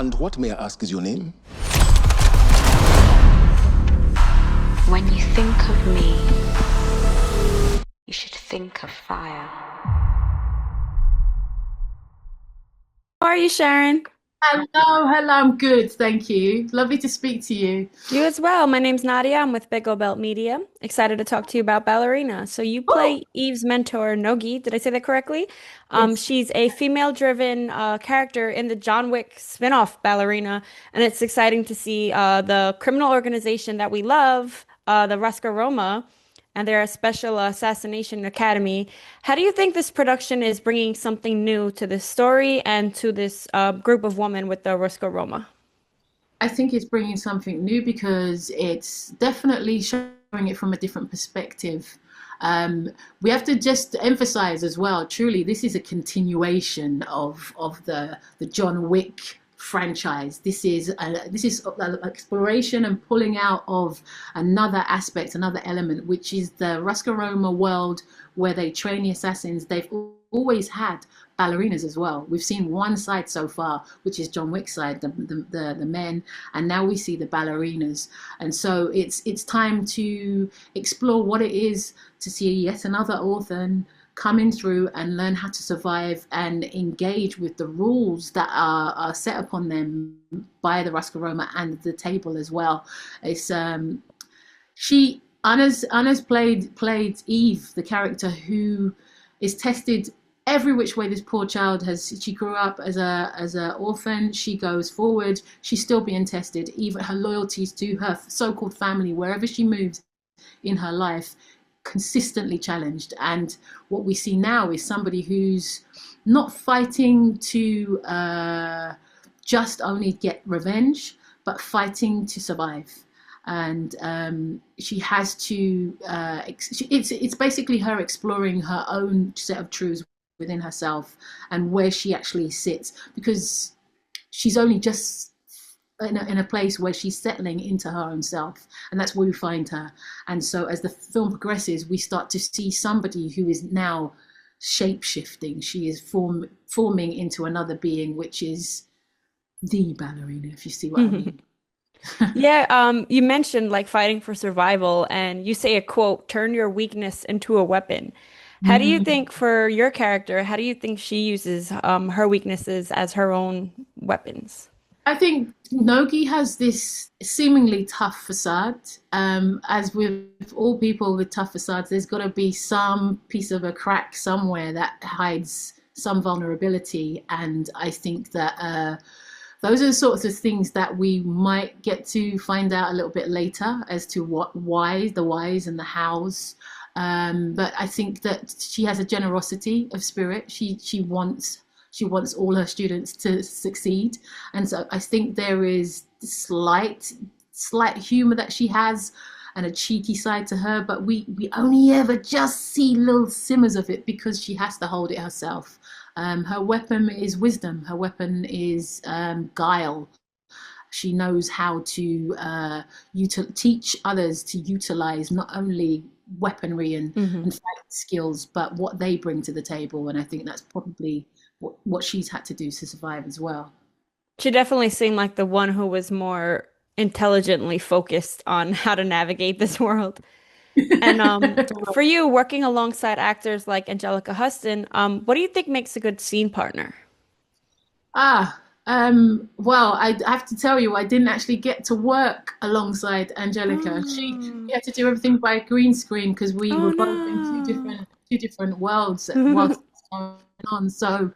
And what, may I ask, is your name? When you think of me, you should think of fire. How are you, Sharon? Hello, I'm good, thank you. Lovely to speak to you. You as well. My name's Nadia. I'm with Big O Belt Media. Excited to talk to you about Ballerina. So you play Eve's mentor, Nogi. Did I say that correctly? Yes. She's a female-driven character in the John Wick spin-off Ballerina, and it's exciting to see the criminal organization that we love, the Ruska Roma, and their Special Assassination Academy. How do you think this production is bringing something new to this story and to this group of women with the Ruska Roma? I think it's bringing something new because it's definitely showing it from a different perspective. We have to just emphasize as well, truly, this is a continuation of the John Wick franchise. This is exploration and pulling out of another aspect, another element, which is the Ruska Roma world where they train the assassins. They've always had ballerinas as well. We've seen one side so far, which is John Wick's side, the men, and now we see the ballerinas. And so it's time to explore what it is to see yet another orphan coming through and learn how to survive and engage with the rules that are set upon them by the Ruska Roma and the table as well. It's Anna's played Eve, the character who is tested every which way. This poor child she grew up as a orphan. She goes forward, she's still being tested. Even her loyalties to her so-called family, wherever she moves in her life, consistently challenged. And what we see now is somebody who's not fighting to just only get revenge, but fighting to survive. And she has to it's basically her exploring her own set of truths within herself and where she actually sits, because she's only just in a place where she's settling into her own self, and that's where we find her. And so as the film progresses, we start to see somebody who is now shape-shifting. She is forming into another being, which is the ballerina, if you see what I mean. Yeah, you mentioned like fighting for survival, and you say a quote, turn your weakness into a weapon. How do you think for your character, how do you think she uses her weaknesses as her own weapons? I think Nogi has this seemingly tough facade. As with all people with tough facades, there's got to be some piece of a crack somewhere that hides some vulnerability. And I think that those are the sorts of things that we might get to find out a little bit later as to the whys and the hows. But I think that she has a generosity of spirit. She wants all her students to succeed. And so I think there is slight humor that she has and a cheeky side to her, but we only ever just see little simmers of it because she has to hold it herself. Her weapon is wisdom. Her weapon is guile. She knows how to teach others to utilize not only weaponry and fight skills, but what they bring to the table. And I think that's probably what she's had to do to survive as well. She definitely seemed like the one who was more intelligently focused on how to navigate this world. And for you, working alongside actors like Anjelica Huston, what do you think makes a good scene partner? Well, I have to tell you, I didn't actually get to work alongside Anjelica. She had to do everything by green screen because we were both in two different worlds whilst going on. So,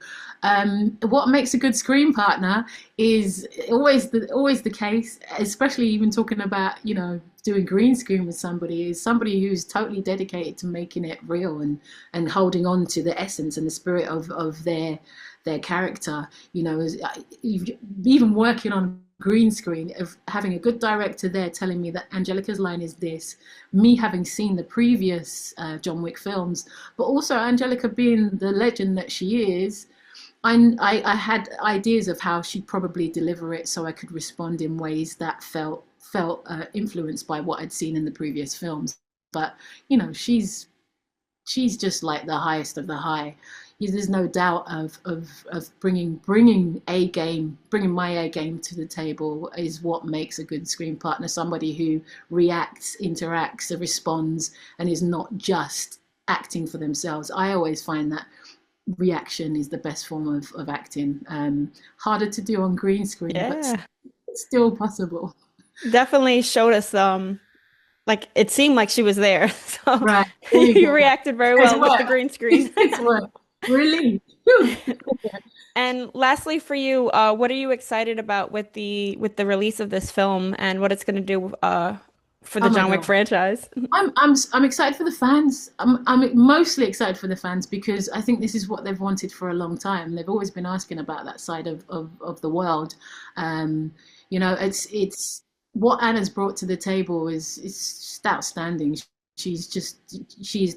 what makes a good screen partner is always the case, especially even talking about, doing green screen with somebody, is somebody who's totally dedicated to making it real and holding on to the essence and the spirit of their character. Even working on green screen, of having a good director there telling me that Anjelica's line is this, me having seen the previous John Wick films, but also Anjelica being the legend that she is, I had ideas of how she'd probably deliver it, so I could respond in ways that felt influenced by what I'd seen in the previous films. But she's she's just like the highest of the high. There's no doubt of bringing a game, bringing my A game to the table is what makes a good screen partner. Somebody who reacts, interacts, responds, and is not just acting for themselves. I always find that reaction is the best form of acting. Harder to do on green screen, but Yeah. still possible. Definitely showed us like it seemed like she was there. So Right. There you you go. reacted very It's well with the work. green screen. It's work. Really. And lastly for you, what are you excited about with the release of this film and what it's going to do for the Oh my John Wick God. franchise? I'm excited for the fans. I'm mostly excited for the fans because I think this is what they've wanted for a long time. They've always been asking about that side of the world. Um, it's what Anna's brought to the table is just outstanding. She's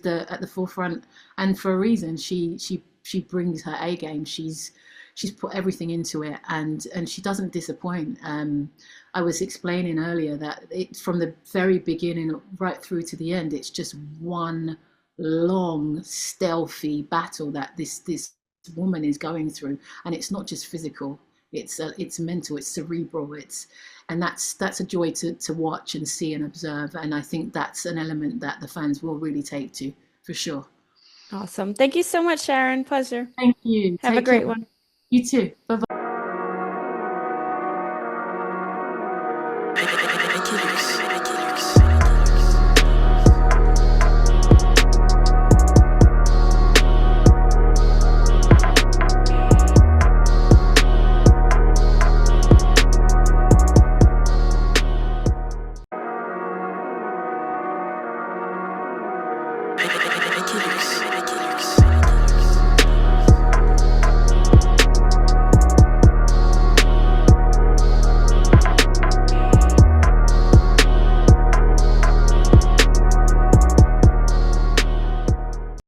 at the forefront, and for a reason. She brings her A game. She's put everything into it, and she doesn't disappoint. I was explaining earlier that from the very beginning right through to the end, it's just one long stealthy battle that this woman is going through, and it's not just physical. It's mental, it's cerebral, and that's a joy to watch and see and observe. And I think that's an element that the fans will really take to, for sure. Awesome. Thank you so much, Sharon. Pleasure. Thank you. Have a Take care. great one. You too. Bye bye.